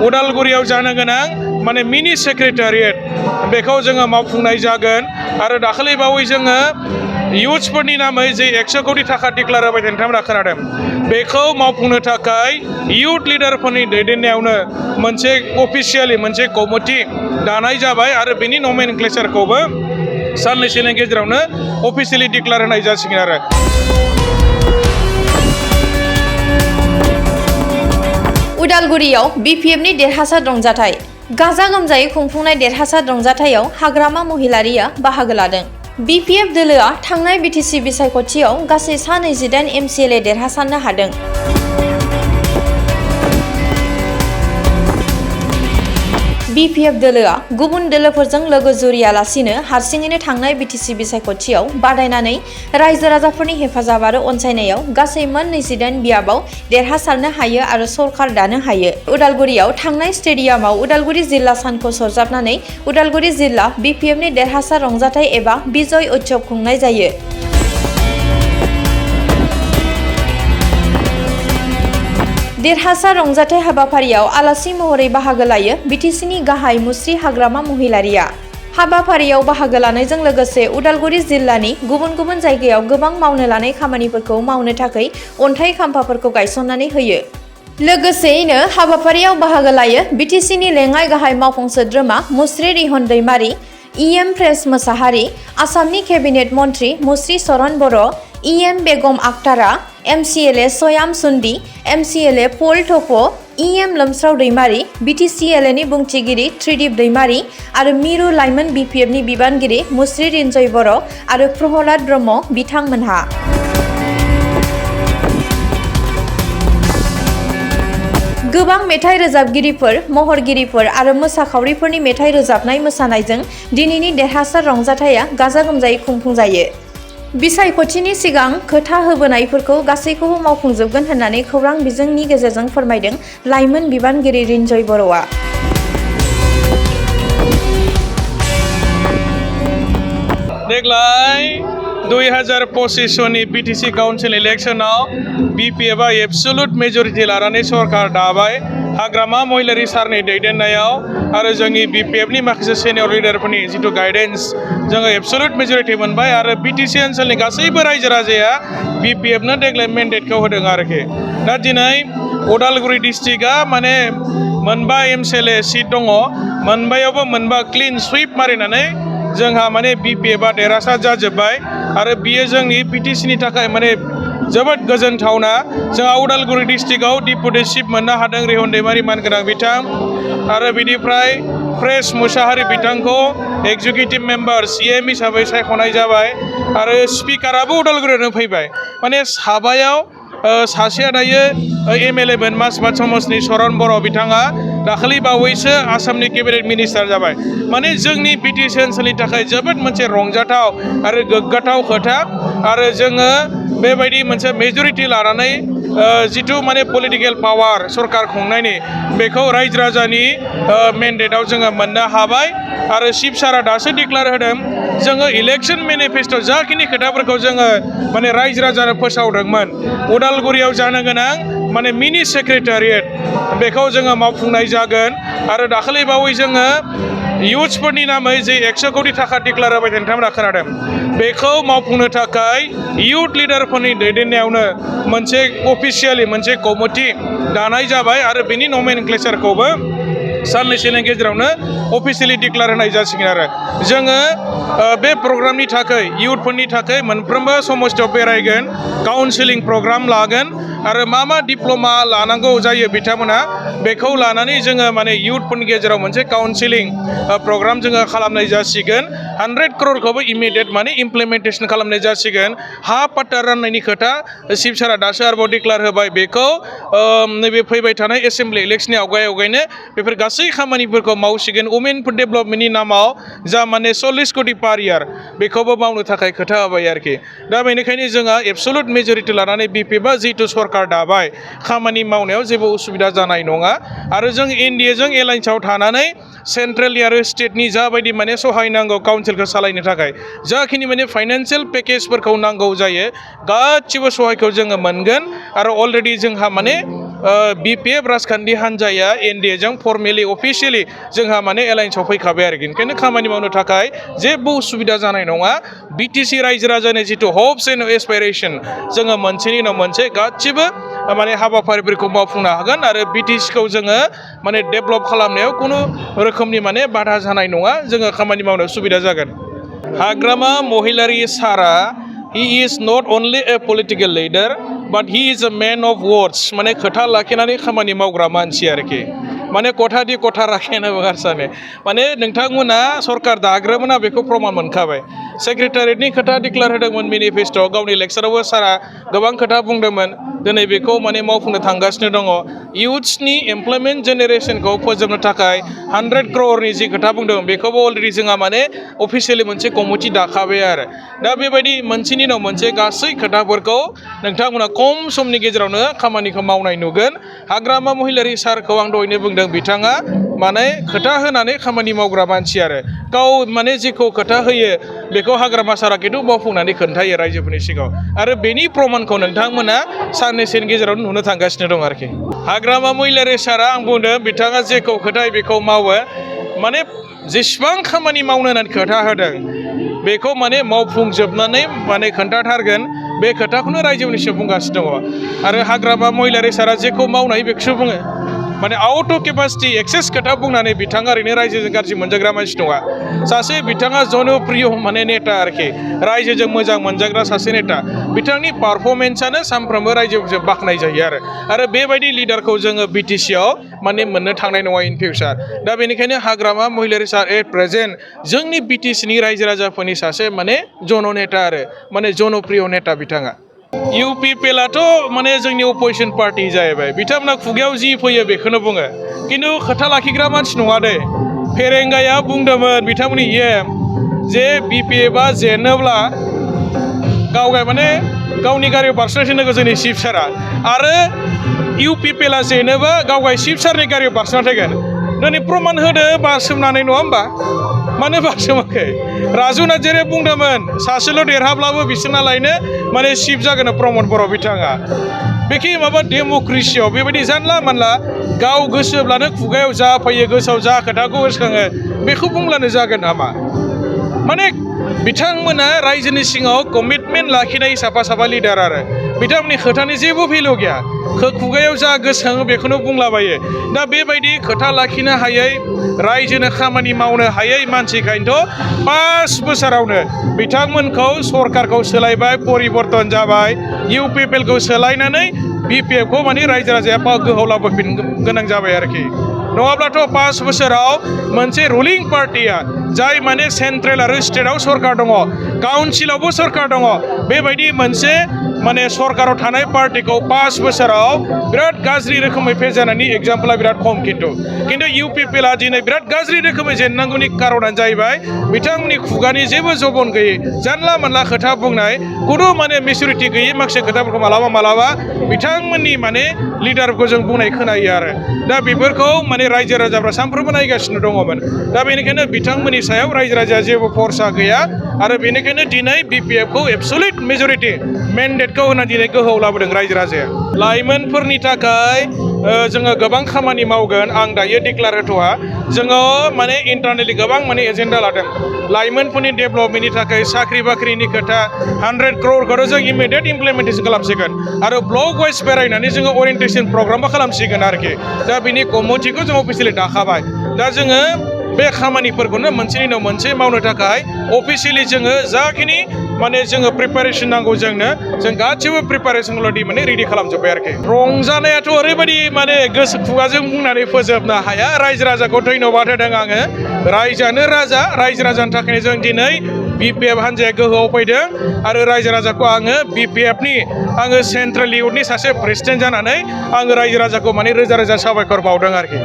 उदालगुरियाव जानो गोनां माने मिनि सेक्रेटारियेट बेखौ जोङो मावफुंनाय जागोन आरो दाखालि बावै जोङो इयुथ्सफोरनि नामै जे 100 कोटी थाखा डिक्लेयार होबाय नोंथांमोना खोनादों बेखौ मावफुंनो थाखाय इयुथ लिडारफोरनि दैदेननायावनो मोनसे अफिसियेलि मोनसे कमिटि दानाय जाबाय आरो बेनि नमेनक्लेचारखौबो साननैसोनि गेजेरावनो अफिसियेलि डिक्लेयार होनाय जासिगोन आरो उदालगुरियाव BPFनि देरहासार रंजाथाइ गाजा गोमजायै खुंफुंनाय देरहासार रंजाथाइयाव हाग्रामा महिलारिया बाहागो लादों। BPF दोलोआ थांनाय BTC बिसायख'थियाव गासै 28 MCLA देरहासारनो हादों। BPF दोलोआ गुबुन दोलोफोरजों लोगो जुरियालासिनो हारसिङैनो थांनाय BTC बिसायख'थियाव बादायनानै रायजो राजाफोरनि हेफाजाब आरो अनसायनायाव गासै मोन 28 बियाबाव देरहासारनो हायो आरो सरकार दानो हायो। उदालगुरियाव थांनाय स्टेडियामाव उदालगुरि जिल्ला सानखौ सरजाबनानै उदालगुरि जिल्ला BPFनि देरहासार रंजाथाइ एबा बिजय उत्सव खुंनाय जायो। देरहासार रंजाथाइ हाबाफारियाव आलासि महरै बाहागो लायो BTCनि गाहाय मुस्रि हाग्रामा महिलारिया। हाबाफारियाव बाहागो लानायजों लोगोसे उदालगुरि जिल्लानि गुबुन गुबुन जायगायाव गोबां मावनो लानाय खामानिफोरखौ मावनो थाखाय अन्थाइ खाम्फाफोरखौ गायसननानै होयो। लोगोसेयैनो हाबाफारियाव बाहागो लायो BTCनि लेङाइ गाहाय मावफुं सोद्रोमा मुस्रि रिहन दैमारि, EM प्रेस मोसाहारि, आसामनि केबिनेट मन्त्रि मुस्रि चरण बर', EM बेगम आक्तारा, MCLA सयाम सुन्दी, MCLA पल टप, EM लोमस्राव दैमारि, BTCLAनि बुंथिगिरि त्रिदिप दैमारि आरो मिरु लाइमोन BPFनि बिबानगिरि मुस्रि रिन्जय बर' आरो प्रहलाद ब्रह्म बिथांमोनहा। गोबां मेथाइ रोजाबगिरिफोर, महरगिरिफोर आरो मोसाखावरिफोरनि मेथाइ रोजाबनाय मोसानायजों दिनैनि देरहासार रंजाथाइया गाजा गोमजायै खुंफुंजायो। बिसायख'थिनि सिगां खोथा होबोनायफोरखौ गासैखौबो मावफुंजोबगोन होननानै खौरां बिजोंनि गेजेरजों फोरमायदों लाइमोन बिबानगिरि रिन्जय बर'आ। देग्लाय 2025 BTC काउन्सिल इलेक्शनाव BPFआ एबसुलुट मेजरिटि लानानै सरकार दाबाय हाग्रामा महिलारि सारनि दैदेननायाव आरो जोंनि BPFनि माखासे सिनियर लिडारफोरनि जिथु गाइडेन्स जोङो एबसुलुट मेजरिटि मोनबाय आरो BTC ओनसोलनि गासैबो रायजो राजाया BPFनो देग्लाय मेन्डेटखौ होदों आरोखि दा दिनै उदालगुरि डिस्ट्रिक्टआ माने मोनबा MCLA सिट दङ मोनबायावबो मोनबा क्लिन सुइप मारिनानै जोंहा माने BPFआ देरहासार जाजोब्बाय आरो बियो जोंनि BTCनि थाखाय माने जोबोद गोजोनथावना जोंहा उदालगुरि डिस्ट्रिक्टआव डिपुटेसिप मोननो हादों रिहन दैमारि मानगोनां बिथां आरो बिनिफ्राय प्रेस मुसाहारि बिथांखौ एक्जिकिउटिभ मेम्बार CM हिसाबै सायख'नाय जाबाय आरो स्पिकाराबो उदालगुरियावनो फैबाय माने साबायाव सासेया दायो MLA मासबाद समाजनि चरण बर' बिथाङा दाखालि बावैसो आसामनि केबिनेट मिनिस्टार जाबाय माने जोंनि BTC ओनसोलनि थाखाय जोबोद मोनसे रंजाथाव आरो गोग्गाथाव खोथा आरो जोङो बेबायदि मोनसे मेजरिटि लानानै जिथु माने पलिटिकेल पावार सरकार खुंनायनि बेखौ रायजो राजानि मेन्डेटआव जोङो मोननो हाबाय आरो चिफ सारा दासो डिक्लेयार होदों जोङो इलेक्शन मेनिफेस्ट'आव जाखिनि खोथाफोरखौ जोङो माने रायजो राजानो फोसावदोंमोन उदालगुरियाव जानो गोनां माने मिनि सेक्रेटारियेट बेखौ जोङो मावफुंनाय जागोन आरो दाखालि बावै जोङो इयुथ्सफोरनि नामै जे 100 कोटी थाखा डिक्लेयार होबाय नोंथांमोना खोनादों बेखौ मावफुंनो थाखाय इयुथ लिडारफोरनि दैदेननायावनो मोनसे अफिसियेलि मोनसे कमिटि दानाय जाबाय आरो बेनि नमेनक्लेचारखौबो साननैसोनि गेजेरावनो अफिसियेलि डिक्लेयार होनाय जासिगोन आरो जोङो बे प्रग्रामनि थाखाय इयुथफोरनि थाखाय मोनफ्रोमबो समस्थियाव बेरायगोन काउन्सिलिं प्रग्राम लागोन आरो मा डिप्ल'मा लानांगौ जायो बिथांमोना बेखौ लानानै जोङो माने इयुथफोरनि गेजेराव मोनसे काउन्सिलिं प्रग्राम जोङो खालामनाय जासिगोन 100 crore इमिडियेट माने इमप्लिमेन्टेसन खालामनाय जासिगोन हा पाट्टा राननायनि खोथा चिफ सारा दासो आरोबाव डिक्लेयार होबाय बेखौ नैबे फैबाय थानाय एसेम्बलि इलेक्शननि आवगायनो बेफोर गासै खामानिफोरखौ मावसिगोन वुमेनफोर डेभेलपमेन्टनि नामाव जा माने 40 कोटी पार इयार बेखौबो मावनो थाखाय खोथा होबाय आरोखि दा बेनिखायनो जोंहा एबसुलुट मेजरिटि लानानै BPFआ जिहेतु सरकार दाबाय खामानि मावनायाव जेबो उसुबिदा जानाय नङा आरो जों NDAजों एलायन्सआव थानानै सेन्ट्रेलनि आरो स्टेटनि जाबायदि माने सहाय नांगौ काउन्सिलखौ सालायनो थाखाय जाखिनि माने फाइनान्सियेल पेकेजफोरखौ नांगौ जायो गासिबो सहायखौ जोङो मोनगोन आरो अलरेडि जोंहा माने BPF राजखान्थि हान्जाया NDA जों फर्मेलि अफिसियेलि जोंहा माने एलायन्सआव फैखाबाय आरोखि ओंखायनो खामानि मावनो थाखाय जेबो उसुबिदा जानाय नङा BTC रायजो राजानि जिथु हप्स एन्ड एसपाइरेसन जोङो मोनसेनि उनाव मोनसे गासिबो माने हाबाफारिफोरखौ मावफुंनो हागोन आरो BTCखौ जोङो माने डेभेलप खालामनायाव खुनु रोखोमनि माने बाधा जानाय नङा जोङो खामानि मावनो सुबिदा जागोन हाग्रामा महिलारि सारा he is not only a political leader but he is a man of words माने खोथा लाखिनानै खामानि मावग्रा मानसि आरोखि माने खथादि खथा राखेनो बगारसाने माने नोंथांमोना सरकार दाग्रोमोना बेखौ प्रमान मोनखाबाय सेक्रेटारियेटनि खोथा डिक्लेयार होदोंमोन मेनिफेस्ट'आव गावनि लेक्सारावबो सारा गोबां खोथा बुंदोंमोन दिनै बेखौ माने मावफुंनो थांगासिनो दङ इयुथ्सनि एमप्लयमेन्ट जेनेरेसनखौ फोजोबनो थाखाय 100 crore जि खोथा बुंदों बेखौबो अलरेडि जोंहा माने अफिसियेलि मोनसे कमिटि दाखाबाय आरो दा बेबायदि मोनसेनि उनाव मोनसे गासै खोथाफोरखौ नोंथांमोना खम समनि गेजेरावनो खामानिखौ मावनाय नुगोन हाग्रामा महिलारि सारखौ आं दहायनो बुंदों बिथाङा माने खोथा होनानै खामानि मावग्रा मानसि आरो गाव माने जेखौ खोथा होयो बेखौ हाग्रामा सारा खिन्थु मावफुंनानै खोन्थायो रायजोफोरनि सिगाङाव आरो बेनि प्रमानखौ नोंथांमोना साननैसोनि गेजेराव नुनो थांगासिनो दं आरोखि हाग्रामा महिलारि सारा आं बुंदों बिथाङा जेखौ खोथायो बेखौ मावो माने जेसेबां खामानि मावनो होननानै खोथा होदों बेखौ माने मावफुंजोबनानै माने खोन्थाथारगोन बे खोथाखौनो रायजोनि सिगाङाव बुंगासिनो दङ आरो हाग्रामा महिलारि सारा जेखौ मावनाय बेखौसो बुङो माने आउट अफ केपासिटि एक्सेस खोथा बुंनानै बिथाङा ओरैनो रायजोजों गाज्रि मोनजाग्रा मानसि नङा सासे बिथाङा जनप्रिय माने नेता आरोखि रायजोजों मोजां मोनजाग्रा सासे नेता बिथांनि पारफरमेन्सआनो सानफ्रोमबो रायजोजों बाख्नाय जायो आरो बेबायदि लिडारखौ जोङो BTCआव माने मोननो थांनाय नङा इन फिउचार दा बेनिखायनो हाग्रामा महिलारि सार एट प्रेजेन्ट जोंनि BTCनि रायजो राजाफोरनि सासे माने जन नेता आरो माने जनप्रिय नेता बिथाङा UPPLआथ' माने जोंनि अपोजिसन पार्टि जाहैबाय बिथांमोना खुगायाव जि फैयो बेखौनो बुङो खिन्थु खोथा लाखिग्रा मानसि नङा दे फेरेंगाया बुंदोंमोन बिथांमोननि जे BPFआ जेनोब्ला माने गावनि गारियाव बारसोनानै थैनांगौ जोंनि चिफ सारा आरो UPPLआ जेनोबा गावगाय चिफ सारनि गारियाव बारसोना थैगोन दिनै प्रमान होदो बारसोमनानै नङा होमबा मानो बारसोमाखै राजु नार्जारिया बुंदोंमोन सासेल' देरहाब्लाबो बिसोरना लायनो माने चिफ जागोन प्रमद बर' बिथाङा बेखि माबा डेम'क्रेसियाव बेबायदि जानला मानला गाव गोसोब्लानो खुगायाव जा फैयो गोसोआव जा खोथाखौ गोसोखाङो बेखौ बुंब्लानो जागोन नामा माने बिथांमोना रायजोनि सिङाव कमिटमेन्ट लाखिनाय साफा लिडार आरो बिथांमोननि खोथानि जेबो भेलु गैया खुगायाव जा गोसोखाङो बेखौनो बुंलाबायो दा बेबायदि खोथा लाखिनो हायै रायजोनो खामानि मावनो हायै मानसिखायनोथ' 5 बोसोरावनो बिथांमोनखौ सरकारखौ सोलायबाय परिबर्तन जाबाय UPPLखौ सोलायनानै BPFखौ माने रायजो राजाया गोहोआव लाबोफिननो गोनां जाबाय आरोखि नङाब्लाथ' 5 बोसोराव मोनसे रुलिं पार्टिया जाय माने सेन्ट्रेल आरो स्टेटआव सरकार दङ काउन्सिलावबो सरकार दङ बेबायदि मोनसे माने सरकाराव थानाय पार्टिखौ 5 बोसोराव बिराद गाज्रि रोखोमै फेजेननायनि एग्जाम्पला बिराद खम खिन्थु UPPLआ दिनै बिराद गाज्रि रोखोमै जेननांगौनि कारनानो जाहैबाय बिथांमोननि खुगानि जेबो जबन गैयै जानला मानला खोथा बुंनाय खुनु माने मेचुरिटि गैयै माखासे खोथाफोरखौ मालाबा बिथांमोननि माने लिडारखौ जों बुंनाय खोनायो आरो दा बेफोरखौ माने रायजो राजाफ्रा सानफ्रोमबो नायगासिनो दङमोन दा बेनिखायनो बिथांमोननि सायाव रायजो राजाया जेबो भरसा गैया आरो बेनिखायनो दिनै BPFखौ एबसुलिट मेजरिटि मेन्डेटखौ होनानै दिनै गोहोआव लाबोदों रायजो राजाया लाइमोनफोरनि थाखाय जोङो गोबां खामानि मावगोन आं दायो डिक्लेयार होथ'वा जोङो माने इन्टारनेलि गोबां माने एजेन्डा लादों लाइमोनफोरनि डेभेलपमेन्टनि थाखाय साख्रि बाख्रिनि खोथा 100 crore जों इमिडियेट इमप्लिमेन्टेसन खालामसिगोन आरो ब्लक वाइज बेरायनानै जोङो अरियेन्टेसन प्रग्रामबो खालामसिगोन आरोखि दा बिनि कमिटिखौ जों अफिसियेलि दाखाबाय दा जोङो बे खामानिफोरखौनो मोनसेनि उनाव मोनसे मावनो थाखाय अफिसियेलि जोङो जाखिनि माने जोङो प्रिपारेसन नांगौ जों गासिबो प्रिपारेसन अलरेडि माने रेडि खालामजोब्बाय आरोखि रंजानायाथ' ओरैबायदि माने गोसो खुगाजों बुंनानै फोजोबनो हाया रायजो राजाखौ धन्यबाद होदों आङो रायजोआनो राजा रायजो राजानि थाखायनो जों दिनै BPF हान्जाया गोहोआव फैदों आरो रायजो राजाखौ आङो BPFनि सेन्ट्रेल इउथनि सासे प्रेसिडेन्ट जानानै आङो रायजो राजाखौ माने रोजा रोजा साबायखर बावदों आरोखि